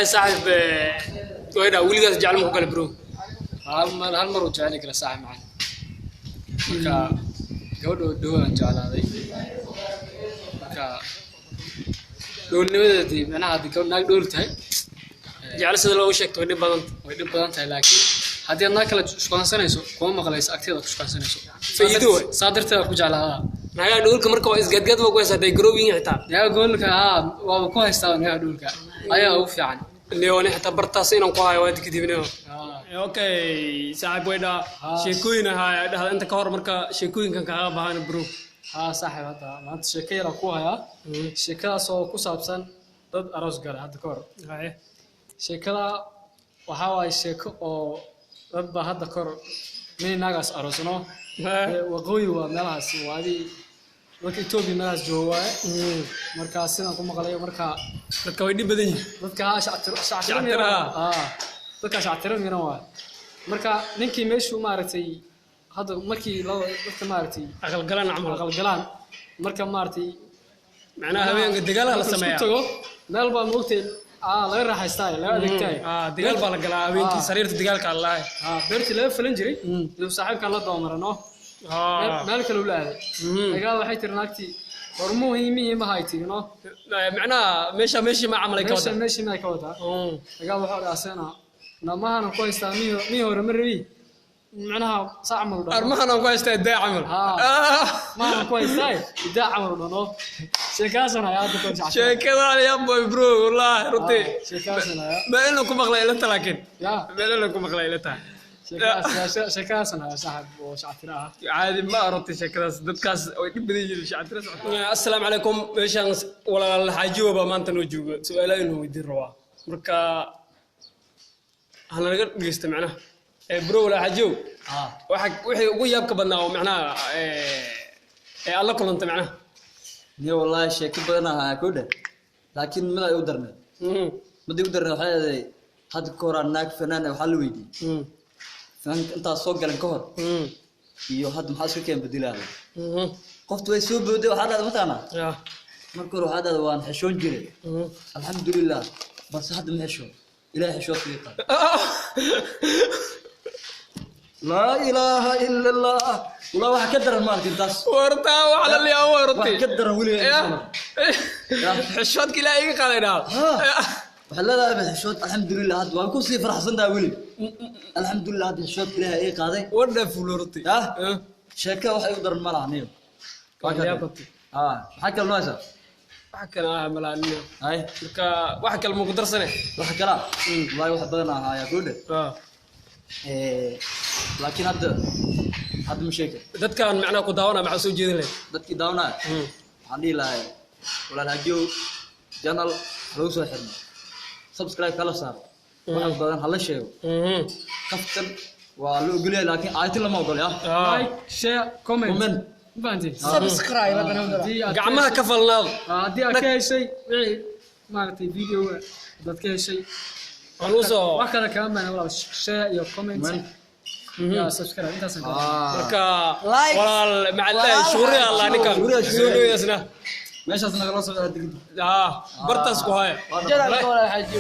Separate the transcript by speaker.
Speaker 1: صاحب وين ولقى جعل مقلب برو
Speaker 2: هالمرة جعلك لساعة معنا marka gabadho dhawaan jeclaaday marka dhowrnimadeedii macnaha hadii gabadh naag dhowr tahay
Speaker 1: jecel sida loo sheegto
Speaker 2: way dhib badan tahay laakiin haddii naag kale isqoonsanayso kuma maqlayso agteeda ku isqoonsanayso
Speaker 1: faa'iido way
Speaker 2: saadirteeda ku jeclaada
Speaker 1: naga dhowrka marka waa isgadgad waa ku haysaday garoobin xitaa
Speaker 2: naga goolka waa ku haystaa naga dhowrka ayaa ugu fiican
Speaker 1: leeyahay xitaa bartaas inaan ku hayo waad kadibna okay saaxiib wayda sheekooyin ahaa inta ka hor marka sheekooyinkan kaaga baahan bro
Speaker 2: saaxiib hada maanta sheekayra ku haya sheekadaas oo ku saabsan dad aroos galay hadda ka hor sheekada waxa way sheeko oo dad ba hadda ka hor naagaas aroosno waqooyi waa meelahaas waadi dadka Itoobiya meelahaas jooga marka sidaan ku maqlayo marka
Speaker 1: dadka way dhib badan yihiin
Speaker 2: dadka dadka shactiran miran waa marka ninkii meeshu maartay hadda markii dadka maartay
Speaker 1: aqal galaan
Speaker 2: marka maartay
Speaker 1: macnaha habeenka dagaal la sameeyo
Speaker 2: meel baa moogtay laga raaxaystay laga adeegtay
Speaker 1: dagaal baa la galaa habeenkii sariirta dagaalka Allah
Speaker 2: beerti laga falan jiray iyo saaxiibka la doomarano meel kale u laaday dagaal waxay tirnaagtii hormuhiimii ma haytino
Speaker 1: macnaha meesha ma amalay ka wada
Speaker 2: meesha ma ka wada dagaal waxa dhaasana namahan ku haystaa mi hore marri macnaha saacamal dhan
Speaker 1: armahan ku haystaa daa amal
Speaker 2: ma ku haystaa daa amal dhano sheekaasana ayaa dadka jecel
Speaker 1: sheekada ya boy bro wallahi runtii
Speaker 2: sheekaasana
Speaker 1: ma inuu ku maqlay ila talaakin ma inuu ku maqlay ila taa
Speaker 2: sheekaasana saaxib oo shactira
Speaker 1: caadi ma aragtay sheekadaas dadkaas way dhib badan yihiin shactira assalaamu calaykum meeshaan walaal xaajiwaba maanta noo joogo su'aalaha inuu weydiin rabaa marka أنا قلت جست معنا برو ولا حجو وحي وياك بدنا ومعنا الله كل أنت معنا
Speaker 3: يا والله شيء كبرنا كوده لكن ما يقدرنا ما يقدرنا هذا كورة ناك فنان وحلويدي فأنت صوق على الكهر يو هذا محاسب كم بديله قفت ويسوب بدي وهذا مثلا ما كورة هذا وان حشون جري الحمد لله بس هذا محشون إلهي شو فيك لا إله إلا الله والله واحد كدر المالك انتاس
Speaker 1: ورتا وعلى اللي هو ورتي
Speaker 3: واحد كدر ولي
Speaker 1: حشوتك لا يجي قالنا
Speaker 3: وحلا لا بحشوت الحمد لله هذا وأكون سيف راح صندق ولي الحمد لله هذا حشوت كلها إيه قاضي
Speaker 1: ولا فلورتي
Speaker 3: شكا واحد يقدر المال عنيم حكى الناس
Speaker 1: حكى أنا ملانيو
Speaker 3: هاي
Speaker 1: وحكى المقدر سنة
Speaker 3: وحكى لا والله واحد بدنا هاي أقوله لكن هذا مشكلة
Speaker 1: دت كان معنا قداونا مع سوق جديد له
Speaker 3: دت كداونا عندي لا ولا الهجو جنال روسو حرنا سبسكرايب كلا صار واحد بدنا هلا شيء كفتن ولو قليل لكن آيت الله ما أقول يا
Speaker 2: لايك شير كومنت بانتي
Speaker 4: سبسكرايب هذا
Speaker 1: قعمها كفلنا
Speaker 2: دي أكيد شيء مالتي فيديو دت كيد شيء
Speaker 1: عنوسو
Speaker 2: وكذا كمان ولا شير يا كومنت يا سبسكرايب انت سنت
Speaker 1: marka walaal macallin shuuri Allah ninka shuuri isna
Speaker 3: meeshaas naga la soo
Speaker 1: bartaas ku haya
Speaker 4: جرى ولا حاجه